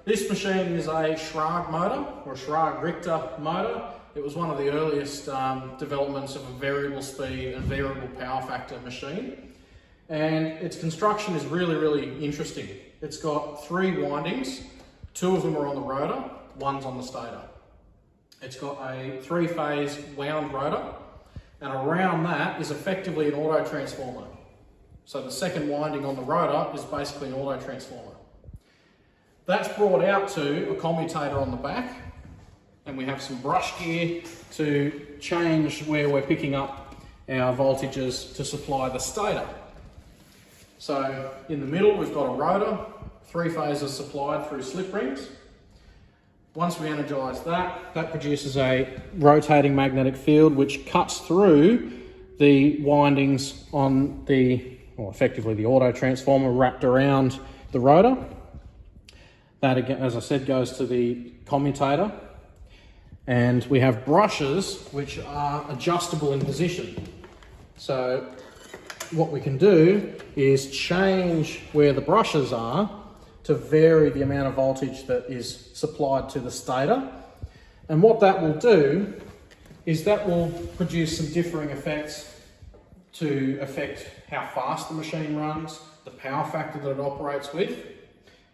This machine is a Schrage motor, or a Schrage Richter motor. It was one of the earliest developments of a variable speed and variable power factor machine. And its construction is really interesting. It's got 3 windings, 2 of them are on the rotor, 1's on the stator. It's got a 3-phase wound rotor, and around that is effectively an auto transformer. So the second winding on the rotor is basically an auto transformer. That's brought out to a commutator on the back, and we have some brush gear to change where we're picking up our voltages to supply the stator. So in the middle we've got a rotor, 3 phases supplied through slip rings. Once we energise that, that produces a rotating magnetic field which cuts through the windings on the, well, effectively the auto transformer wrapped around the rotor. That, again, as I said, goes to the commutator. And we have brushes which are adjustable in position. So what we can do is change where the brushes are to vary the amount of voltage that is supplied to the stator. And what that will do is that will produce some differing effects to affect how fast the machine runs, the power factor that it operates with.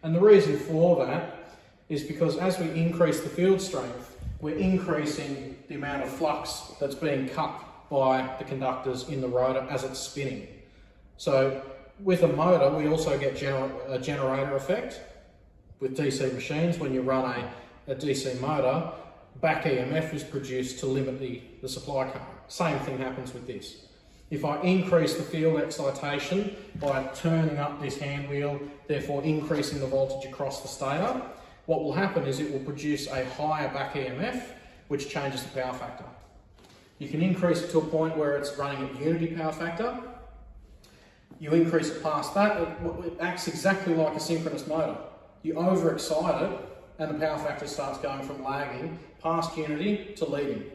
And the reason for that is because as we increase the field strength, we're increasing the amount of flux that's being cut by the conductors in the rotor as it's spinning. So with a motor, we also get a generator effect. With DC machines, when you run a DC motor, back EMF is produced to limit the supply current. Same thing happens with this. If I increase the field excitation by turning up this hand wheel, therefore increasing the voltage across the stator, what will happen is it will produce a higher back EMF, which changes the power factor. You can increase it to a point where it's running at unity power factor. You increase it past that, it acts exactly like a synchronous motor. You overexcite it and the power factor starts going from lagging past unity to leading.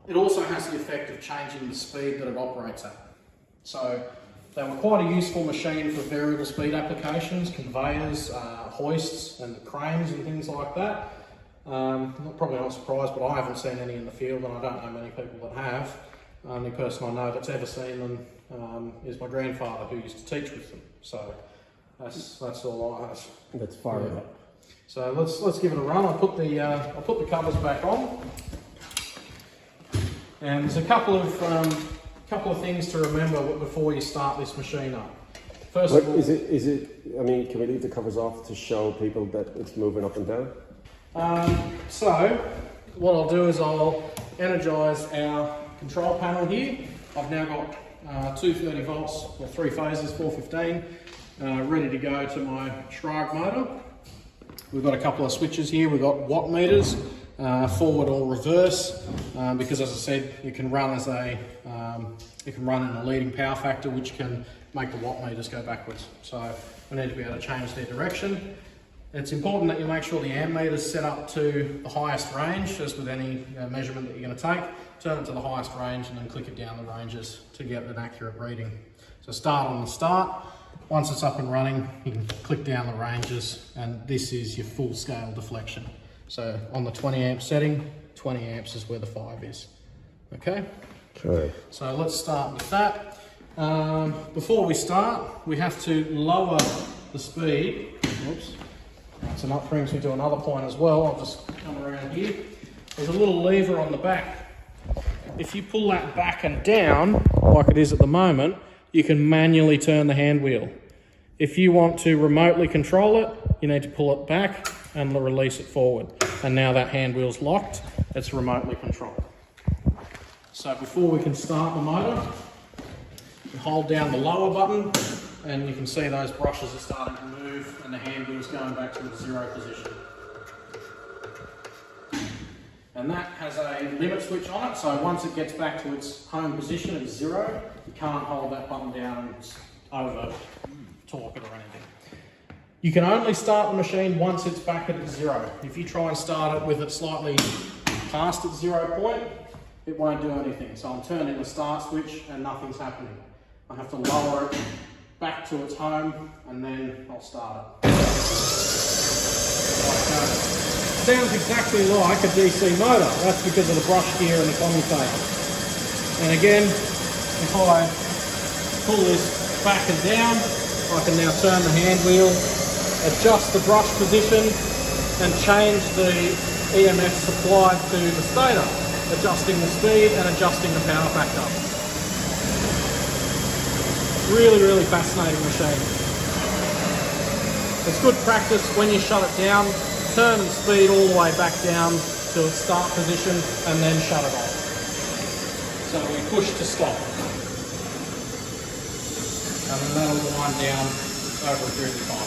It also has the effect of changing the speed that it operates at. So they were quite a useful machine for variable speed applications, conveyors, hoists and cranes and things like that. Probably not surprised, but I haven't seen any in the field, and I don't know many people that have. The only person I know that's ever seen them is my grandfather, who used to teach with them. So that's all I have. That's far out. So let's give it a run. I'll put the covers back on. And there's a couple of things to remember before you start this machine up. First of all, is it? I mean, can we leave the covers off to show people that it's moving up and down? So what I'll do is I'll energise our control panel here. I've now got 230 volts or 3 phases, 415, ready to go to my Schrage motor. We've got a couple of switches here. We've got watt meters. Forward or reverse, because as I said, you can run in a leading power factor, which can make the watt meters go backwards. So we need to be able to change their direction. It's important that you make sure the amp meter is set up to the highest range, as with any measurement that you're going to take. Turn it to the highest range and then click it down the ranges to get an accurate reading. So start on the start. Once it's up and running, you can click down the ranges, and this is your full scale deflection. So on the 20 amp setting, 20 amps is where the 5 is. Okay? Okay. So let's start with that. Before we start, we have to lower the speed. Oops. So that brings me to another point as well. I'll just come around here. There's a little lever on the back. If you pull that back and down, like it is at the moment, you can manually turn the hand wheel. If you want to remotely control it, you need to pull it back and release it forward. And now that hand wheel's locked, it's remotely controlled. So before we can start the motor, you hold down the lower button and you can see those brushes are starting to move and the hand wheel's going back to the 0 position. And that has a limit switch on it, so once it gets back to its home position at 0, you can't hold that button down and over torque it or anything. You can only start the machine once it's back at 0. If you try and start it with it slightly past its 0 point, it won't do anything. So I'm turning the start switch and nothing's happening. I have to lower it back to its home and then I'll start it. sounds exactly like a DC motor. That's because of the brush gear and the commutator. And again, if I pull this back and down, I can now turn the hand wheel, adjust the brush position, and change the EMF supplied to the stator, adjusting the speed and adjusting the power factor. Really, really fascinating machine. It's good practice when you shut it down, turn and speed all the way back down to its start position and then shut it off. So we push to stop. And then that'll wind down over a period of time.